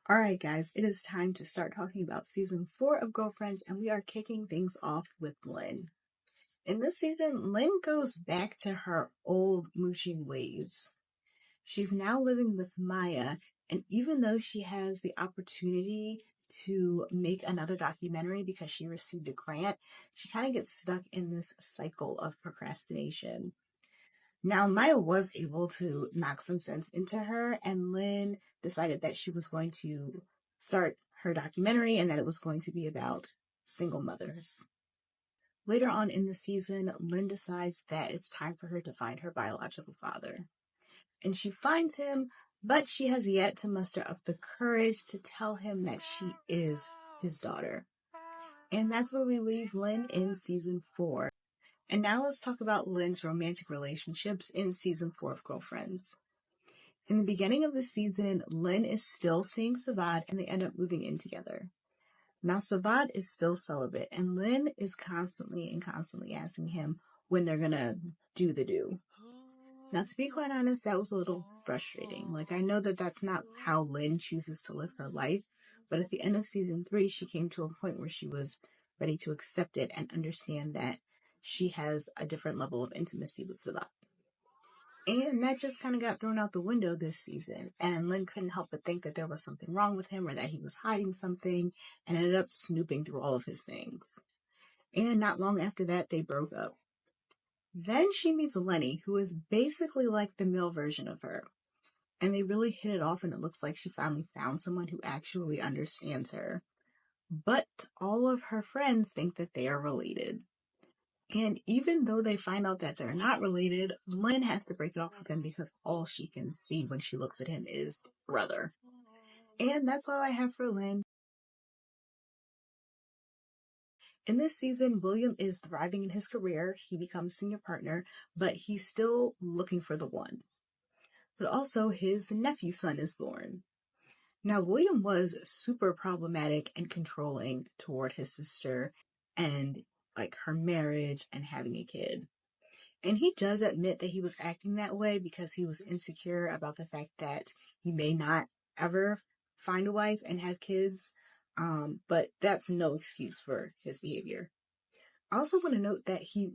Alright guys, it is time to start talking about season 4 of Girlfriends, and we are kicking things off with Lynn. In this season, Lynn goes back to her old mooching ways. She's now living with Maya, and even though she has the opportunity to make another documentary because she received a grant, she kind of gets stuck in this cycle of procrastination. Now, Maya was able to knock some sense into her, and Lynn decided that she was going to start her documentary and that it was going to be about single mothers. Later on in the season, Lynn decides that it's time for her to find her biological father. And she finds him, but she has yet to muster up the courage to tell him that she is his daughter. And that's where we leave Lynn in season 4. And now let's talk about Lynn's romantic relationships in season 4 of Girlfriends. In the beginning of the season, Lynn is still seeing Savad and they end up moving in together. Now Savad is still celibate and Lynn is constantly asking him when they're gonna do the do. Now to be quite honest, that was a little frustrating. I know that that's not how Lynn chooses to live her life, but at the end of season 3, she came to a point where she was ready to accept it and understand that she has a different level of intimacy with Savad. And that just kind of got thrown out the window this season. And Lynn couldn't help but think that there was something wrong with him or that he was hiding something, and ended up snooping through all of his things. And not long after that, they broke up. Then she meets Lenny, who is basically like the male version of her. And they really hit it off, and it looks like she finally found someone who actually understands her. But all of her friends think that they are related. And even though they find out that they're not related, Lynn has to break it off with him because all she can see when she looks at him is brother. And that's all I have for Lynn. In this season, William is thriving in his career. He becomes senior partner, but he's still looking for the one. But also his nephew's son is born. Now, William was super problematic and controlling toward his sister and her marriage and having a kid. And he does admit that he was acting that way because he was insecure about the fact that he may not ever find a wife and have kids. But that's no excuse for his behavior. I also want to note that he,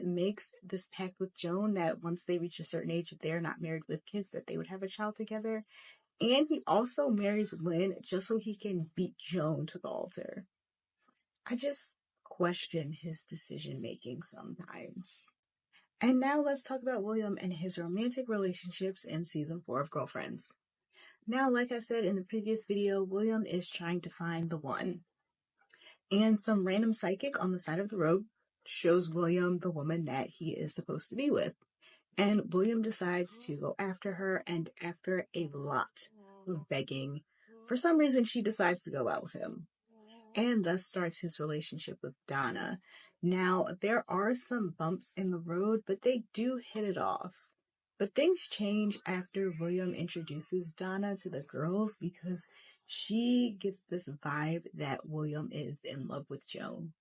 makes this pact with Joan that once they reach a certain age, if they're not married with kids, that they would have a child together. And he also marries Lynn just so he can beat Joan to the altar. I just question his decision making sometimes. And now let's talk about William and his romantic relationships in season 4 of Girlfriends. Now, like I said in the previous video, William is trying to find the one. And some random psychic on the side of the road shows William the woman that he is supposed to be with. And William decides to go after her, and after a lot of begging, for some reason she decides to go out with him. And thus starts his relationship with Donna. Now, there are some bumps in the road, but they do hit it off. But things change after William introduces Donna to the girls because she gets this vibe that William is in love with Joan.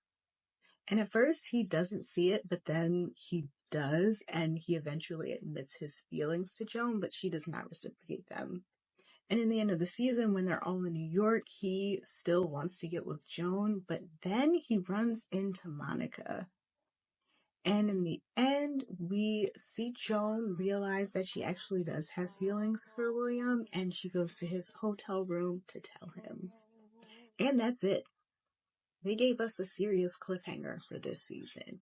And at first he doesn't see it, but then he does, and he eventually admits his feelings to Joan, but she does not reciprocate them. And in the end of the season, when they're all in New York, he still wants to get with Joan, but then he runs into Monica. And in the end, we see Joan realize that she actually does have feelings for William, and she goes to his hotel room to tell him. And that's it. They gave us a serious cliffhanger for this season.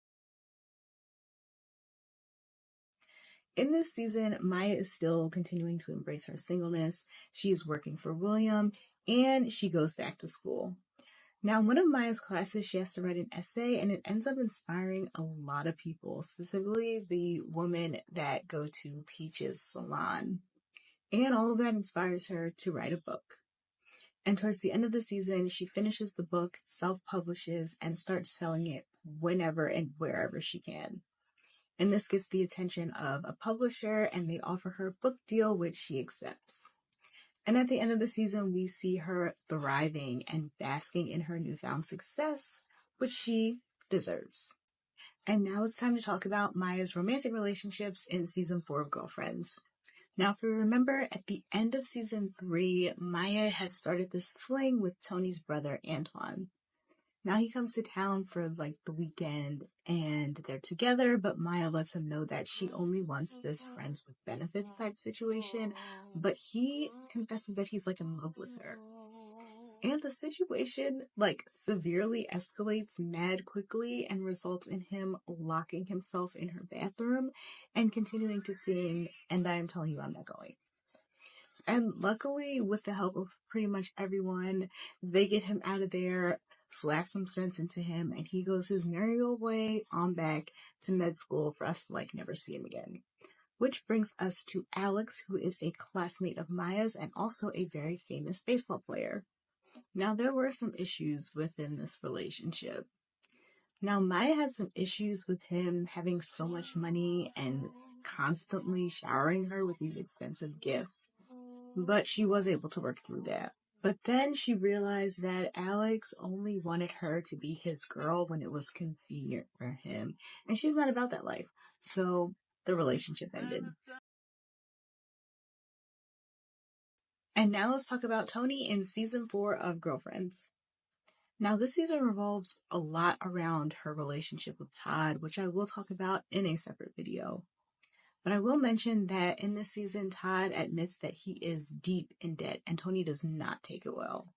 In this season, Maya is still continuing to embrace her singleness. She is working for William, and she goes back to school. Now, in one of Maya's classes, she has to write an essay, and it ends up inspiring a lot of people, specifically the women that go to Peach's salon. And all of that inspires her to write a book. And towards the end of the season, she finishes the book, self-publishes, and starts selling it whenever and wherever she can. And this gets the attention of a publisher, and they offer her a book deal, which she accepts. And at the end of the season, we see her thriving and basking in her newfound success, which she deserves. And now it's time to talk about Maya's romantic relationships in season 4 of Girlfriends. Now, if you remember, at the end of season 3, Maya has started this fling with Tony's brother, Antoine. Now he comes to town for like the weekend and they're together, but Maya lets him know that she only wants this friends with benefits type situation, but he confesses that he's like in love with her. And the situation like severely escalates mad quickly and results in him locking himself in her bathroom and continuing to sing, "And I am telling you I'm not going." And luckily, with the help of pretty much everyone, they get him out of there, slap some sense into him, and he goes his merry old way on back to med school for us to like never see him again. Which brings us to Alex, who is a classmate of Maya's and also a very famous baseball player. Now, there were some issues within this relationship. Now, Maya had some issues with him having so much money and constantly showering her with these expensive gifts, but she was able to work through that. But then she realized that Alex only wanted her to be his girl when it was convenient for him, and she's not about that life. So the relationship ended. And now let's talk about Tony in season 4 of Girlfriends. Now, this season revolves a lot around her relationship with Todd, which I will talk about in a separate video. But I will mention that in this season, Todd admits that he is deep in debt, and Tony does not take it well.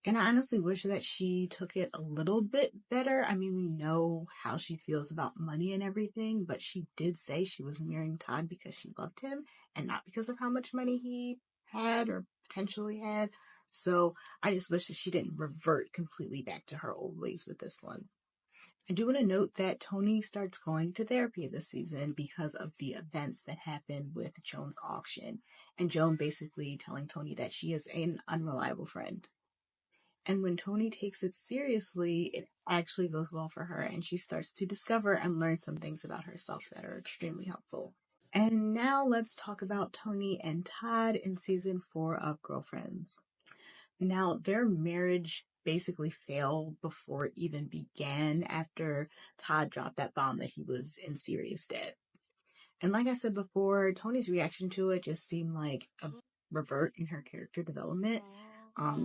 And I honestly wish that she took it a little bit better. I mean, we know how she feels about money and everything, but she did say she was marrying Todd because she loved him and not because of how much money he had or potentially had. So I just wish that she didn't revert completely back to her old ways with this one. I do want to note that Tony starts going to therapy this season because of the events that happened with Joan's auction, and Joan basically telling Tony that she is an unreliable friend. And when Tony takes it seriously, it actually goes well for her, and she starts to discover and learn some things about herself that are extremely helpful. And now let's talk about Tony and Todd in season 4 of Girlfriends. Now, their marriage basically failed before it even began after Todd dropped that bomb that he was in serious debt. And like I said before, Tony's reaction to it just seemed like a revert in her character development.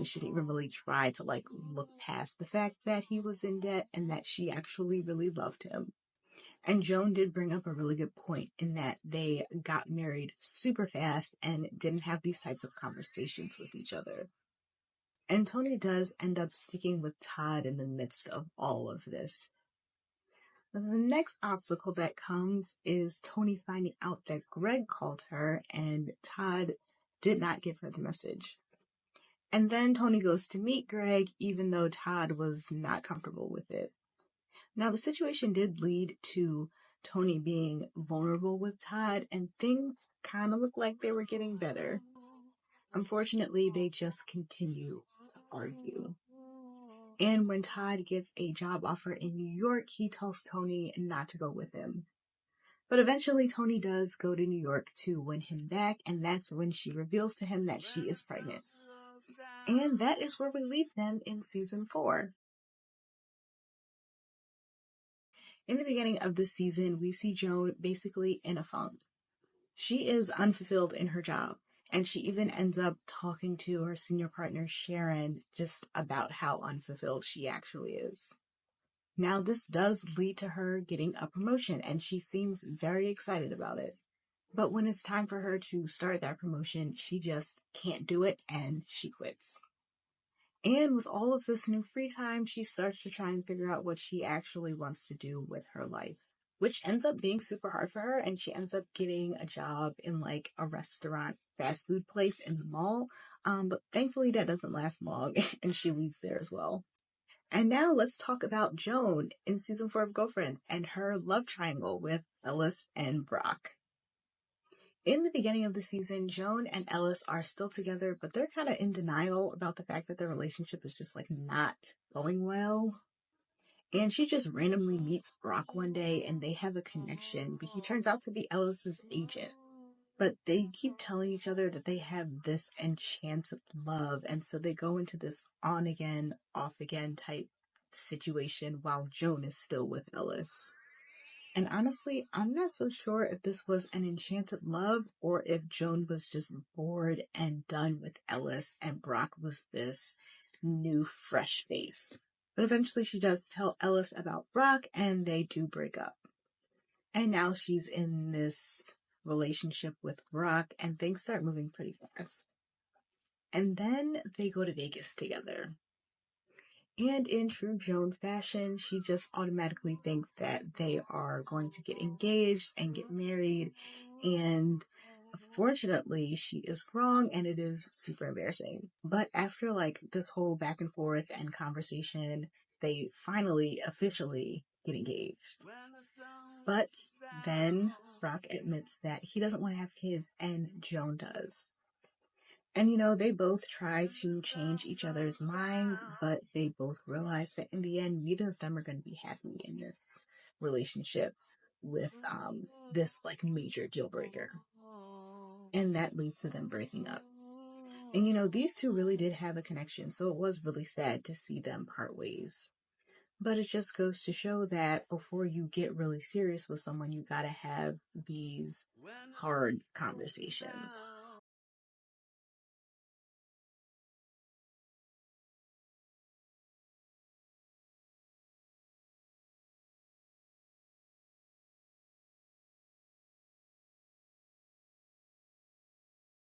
She didn't even really try to like look past the fact that he was in debt and that she actually really loved him. And Joan did bring up a really good point in that they got married super fast and didn't have these types of conversations with each other. And Tony does end up sticking with Todd in the midst of all of this. The next obstacle that comes is Tony finding out that Greg called her and Todd did not give her the message. And then Tony goes to meet Greg, even though Todd was not comfortable with it. Now, the situation did lead to Tony being vulnerable with Todd, and things kind of look like they were getting better. Unfortunately, they just continue to argue. And when Todd gets a job offer in New York, he tells Tony not to go with him. But eventually, Tony does go to New York to win him back, and that's when she reveals to him that she is pregnant. And that is where we leave them in season 4. In the beginning of the season, we see Joan basically in a funk. She is unfulfilled in her job, and she even ends up talking to her senior partner, Sharon, just about how unfulfilled she actually is. Now, this does lead to her getting a promotion, and she seems very excited about it. But when it's time for her to start that promotion, she just can't do it, and she quits. And with all of this new free time, she starts to try and figure out what she actually wants to do with her life, which ends up being super hard for her. And she ends up getting a job in like a restaurant, fast food place in the mall. But thankfully that doesn't last long and she leaves there as well. And now let's talk about Joan in season 4 of Girlfriends and her love triangle with Ellis and Brock. In the beginning of the season, Joan and Ellis are still together, but they're kind of in denial about the fact that their relationship is just like not going well. And she just randomly meets Brock one day and they have a connection, but he turns out to be Ellis's agent. But they keep telling each other that they have this enchanted love, and so they go into this on again, off again type situation while Joan is still with Ellis. And honestly, I'm not so sure if this was an enchanted love or if Joan was just bored and done with Ellis and Brock was this new fresh face. But eventually she does tell Ellis about Brock and they do break up. And now she's in this relationship with Brock and things start moving pretty fast. And then they go to Vegas together. And in true Joan fashion, she just automatically thinks that they are going to get engaged and get married. And fortunately, she is wrong and it is super embarrassing. But after like this whole back and forth and conversation, they finally officially get engaged. But then Brock admits that he doesn't want to have kids and Joan does. And they both try to change each other's minds, but they both realize that in the end, neither of them are going to be happy in this relationship with this like major deal breaker. And that leads to them breaking up. And these two really did have a connection, so it was really sad to see them part ways. But it just goes to show that before you get really serious with someone, you gotta have these hard conversations.